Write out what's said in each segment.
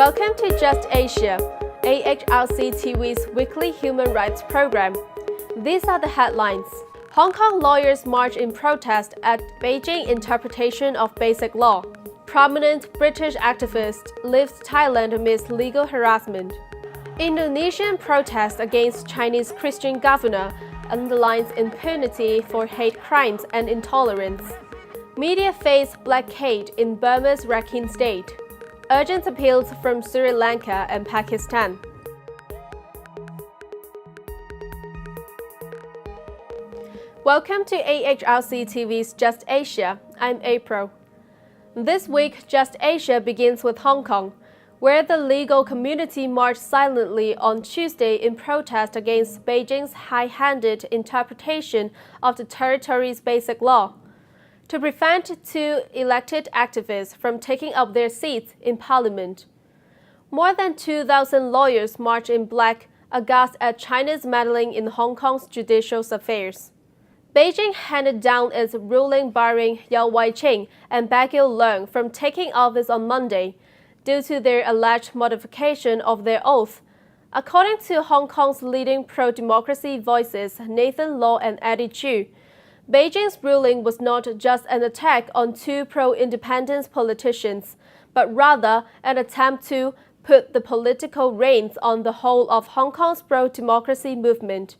Welcome to Just Asia, AHRC TV's weekly human rights program. These are the headlines. Hong Kong lawyers march in protest at Beijing interpretation of basic law. Prominent British activist leaves Thailand amidst legal harassment. Indonesian protest against Chinese Christian governor underlines impunity for hate crimes and intolerance. Media face blockade in Burma's Rakhine state. Urgent appeals from Sri Lanka and Pakistan. Welcome to AHRC TV's Just Asia. I'm April. This week, Just Asia begins with Hong Kong, where the legal community marched silently on Tuesday in protest against Beijing's high-handed interpretation of the territory's basic law, to prevent two elected activists from taking up their seats in parliament. More than 2,000 lawyers marched in black, aghast at China's meddling in Hong Kong's judicial affairs. Beijing handed down its ruling barring Yau Wai-ching and Baguio Leung from taking office on Monday due to their alleged modification of their oath. According to Hong Kong's leading pro-democracy voices Nathan Law and Eddie Chu, Beijing's ruling was not just an attack on two pro-independence politicians, but rather an attempt to put the political reins on the whole of Hong Kong's pro-democracy movement.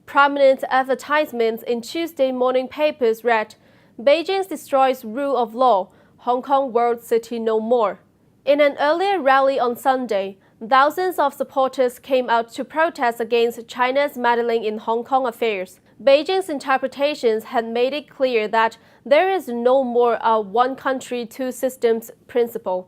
Prominent advertisements in Tuesday morning papers read, "Beijing destroys rule of law, Hong Kong world city no more." In an earlier rally on Sunday, thousands of supporters came out to protest against China's meddling in Hong Kong affairs. Beijing's interpretations had made it clear that there is no more a one country, two systems principle.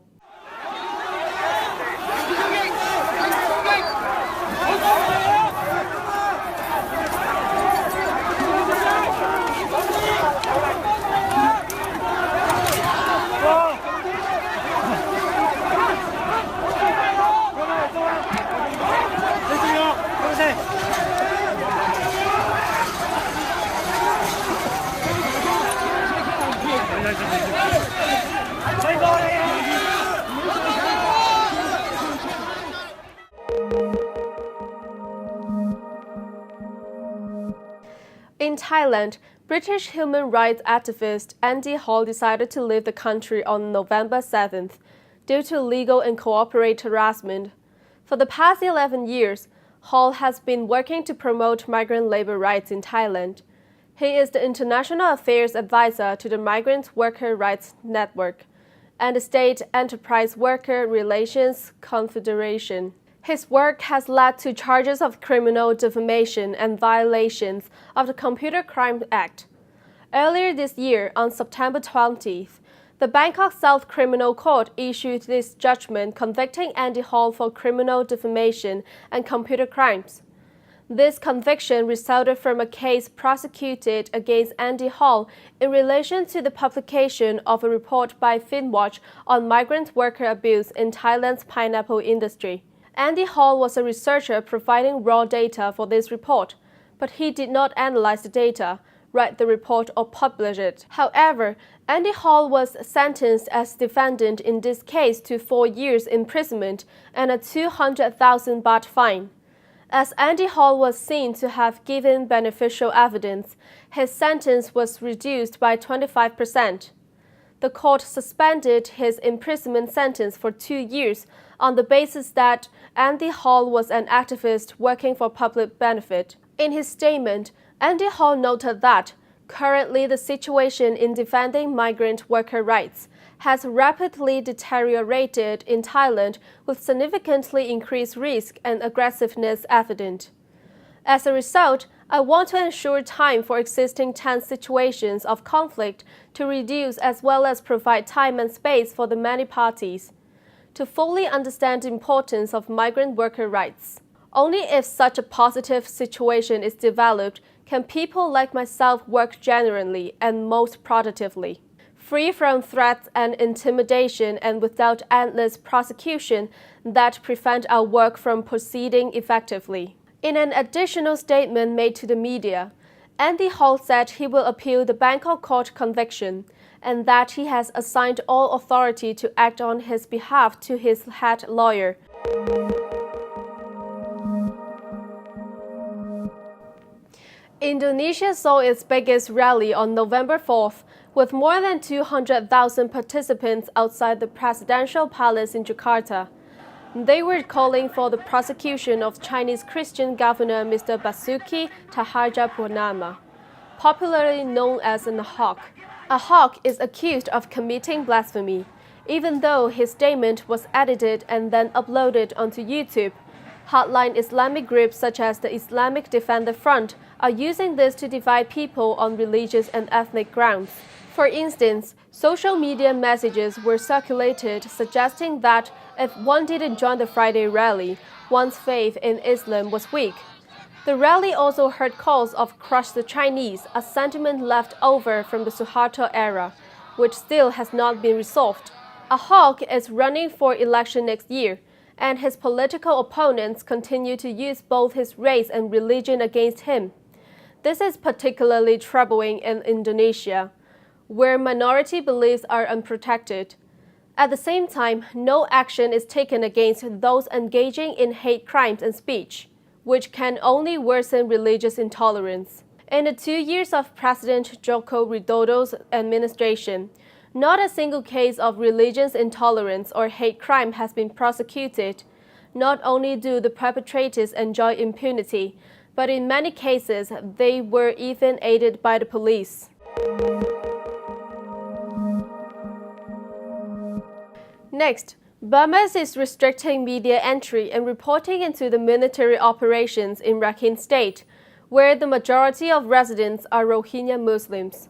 In Thailand, British human rights activist Andy Hall decided to leave the country on November 7th due to legal and corporate harassment. For the past 11 years, Hall has been working to promote migrant labor rights in Thailand. He is the International Affairs Advisor to the Migrant Worker Rights Network and the State Enterprise Worker Relations Confederation. His work has led to charges of criminal defamation and violations of the Computer Crime Act. Earlier this year, on September 20th, the Bangkok South Criminal Court issued this judgment convicting Andy Hall for criminal defamation and computer crimes. This conviction resulted from a case prosecuted against Andy Hall in relation to the publication of a report by Finwatch on migrant worker abuse in Thailand's pineapple industry. Andy Hall was a researcher providing raw data for this report, but he did not analyze the data, write the report, or publish it. However, Andy Hall was sentenced as defendant in this case to 4 years imprisonment and a 200,000 baht fine. As Andy Hall was seen to have given beneficial evidence, his sentence was reduced by 25%. The court suspended his imprisonment sentence for 2 years on the basis that Andy Hall was an activist working for public benefit. In his statement, Andy Hall noted that currently the situation in defending migrant worker rights has rapidly deteriorated in Thailand with significantly increased risk and aggressiveness evident. As a result, I want to ensure time for existing tense situations of conflict to reduce as well as provide time and space for the many parties to fully understand the importance of migrant worker rights. Only if such a positive situation is developed can people like myself work genuinely and most productively, free from threats and intimidation and without endless prosecution that prevent our work from proceeding effectively. In an additional statement made to the media, Andy Hall said he will appeal the Bangkok court conviction and that he has assigned all authority to act on his behalf to his head lawyer. Indonesia saw its biggest rally on November 4th, with more than 200,000 participants outside the presidential palace in Jakarta. They were calling for the prosecution of Chinese Christian governor Mr. Basuki Thaharjapurnama, popularly known as an Ahok. Ahok is accused of committing blasphemy, even though his statement was edited and then uploaded onto YouTube. Hardline Islamic groups such as the Islamic Defender Front are using this to divide people on religious and ethnic grounds. For instance, social media messages were circulated suggesting that if one didn't join the Friday rally, one's faith in Islam was weak. The rally also heard calls of "Crush the Chinese," a sentiment left over from the Suharto era, which still has not been resolved. Ahok is running for election next year, and his political opponents continue to use both his race and religion against him. This is particularly troubling in Indonesia, where minority beliefs are unprotected. At the same time, no action is taken against those engaging in hate crimes and speech, which can only worsen religious intolerance. In the 2 years of President Joko Widodo's administration, not a single case of religious intolerance or hate crime has been prosecuted. Not only do the perpetrators enjoy impunity, but in many cases, they were even aided by the police. Next, Burma is restricting media entry and reporting into the military operations in Rakhine State, where the majority of residents are Rohingya Muslims.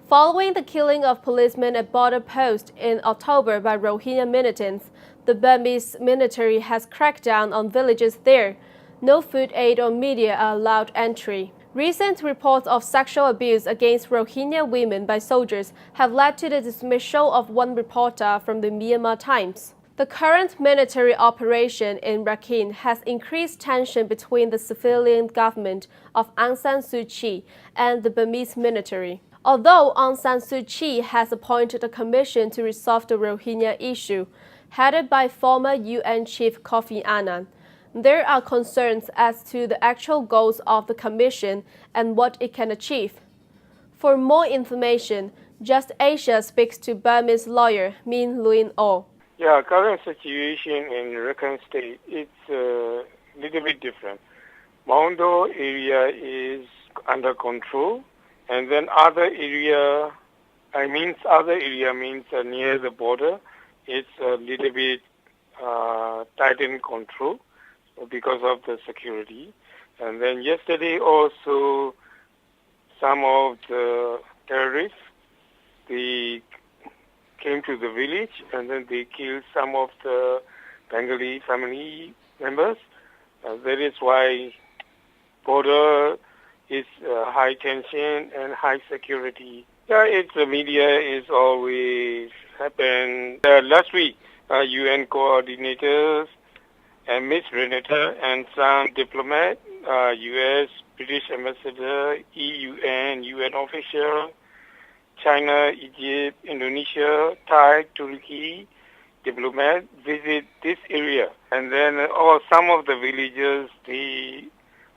Following the killing of policemen at border post in October by Rohingya militants, the Burmese military has cracked down on villages there. No food aid or media are allowed entry. Recent reports of sexual abuse against Rohingya women by soldiers have led to the dismissal of one reporter from the Myanmar Times. The current military operation in Rakhine has increased tension between the civilian government of Aung San Suu Kyi and the Burmese military. Although Aung San Suu Kyi has appointed a commission to resolve the Rohingya issue, headed by former UN Chief Kofi Annan, there are concerns as to the actual goals of the commission and what it can achieve. For more information, Just Asia speaks to Burmese lawyer Min Luin O. Yeah, current situation in Rakhine State, it's a little bit different. Maundo area is under control, and then other area means near the border, it's a little bit tightened control because of the security. And then yesterday also, some of the terrorists, they came to the village and then they killed some of the Bengali family members. That is why border is high tension and high security. Yeah, the media is always happen. Last week, UN coordinators and Miss Renata and some diplomat, US, British ambassador, EUN, UN official, China, Egypt, Indonesia, Thai, Turkey, diplomat visit this area. And then some of the villagers, they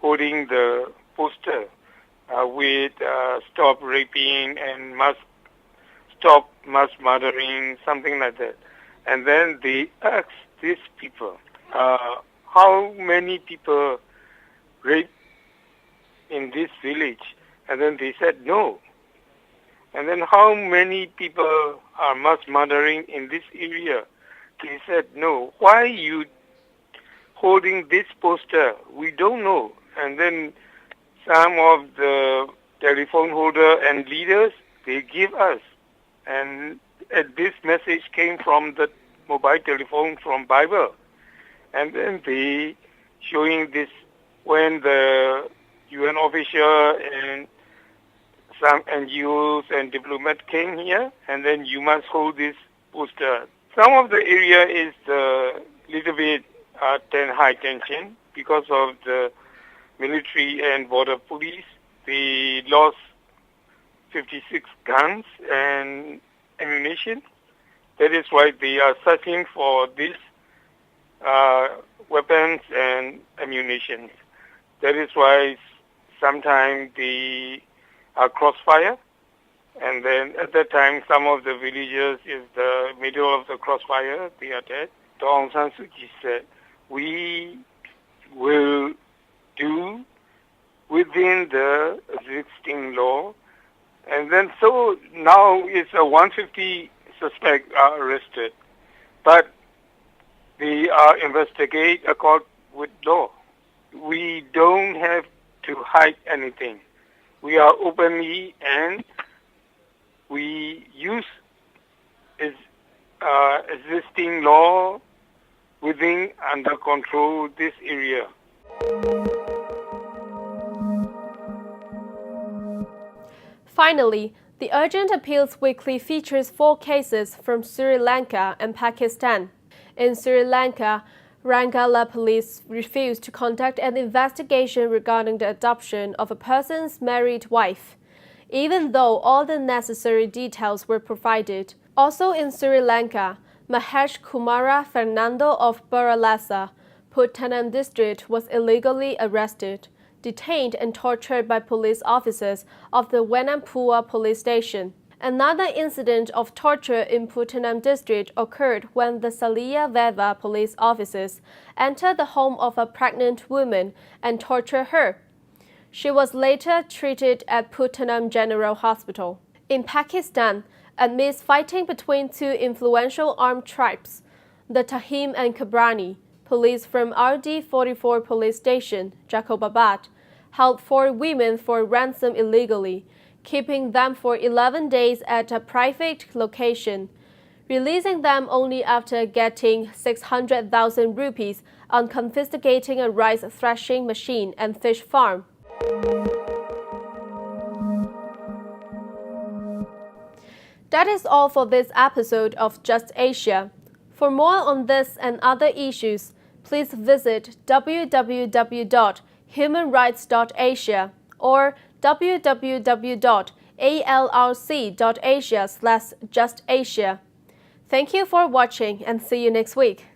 holding the poster with stop raping and stop mass murdering, something like that. And then they ask these people, how many people raped in this village? And then they said no. And then how many people are mass murdering in this area? They said no. Why you holding this poster? We don't know. And then some of the telephone holder and leaders, they give us. And this message came from the mobile telephone from Bible. And then they showing this when the UN official and some NGOs and diplomats came here, and then you must hold this poster. Some of the area is a little bit high tension because of the military and border police. They lost 56 guns and ammunition. That is why they are searching for these weapons and ammunition. That is why sometimes they are crossfire. And then at that time, some of the villagers is the middle of the crossfire, they are dead. Aung San Suu Kyi said, we will do within the existing law. And then so now it's 150 suspects are arrested. But they are investigate according with law. We don't have to hide anything. We are openly and we use existing law within under control this area. Finally, the Urgent Appeals Weekly features 4 cases from Sri Lanka and Pakistan. In Sri Lanka, Rangala police refused to conduct an investigation regarding the adoption of a person's married wife, even though all the necessary details were provided. Also in Sri Lanka, Mahesh Kumara Fernando of Baralasa, Puttanam district, was illegally arrested, detained and tortured by police officers of the Wenampua police station. Another incident of torture in Puttanam district occurred when the Salia Veva police officers entered the home of a pregnant woman and tortured her. She was later treated at Puttanam General Hospital. In Pakistan, amidst fighting between 2 influential armed tribes, the Tahim and Kabrani, police from RD44 police station, Jacobabad, held 4 women for ransom illegally, keeping them for 11 days at a private location, releasing them only after getting 600,000 rupees on confiscating a rice threshing machine and fish farm. That is all for this episode of Just Asia. For more on this and other issues, please visit www.humanrights.asia or www.alrc.asia/justasia. Thank you for watching and see you next week.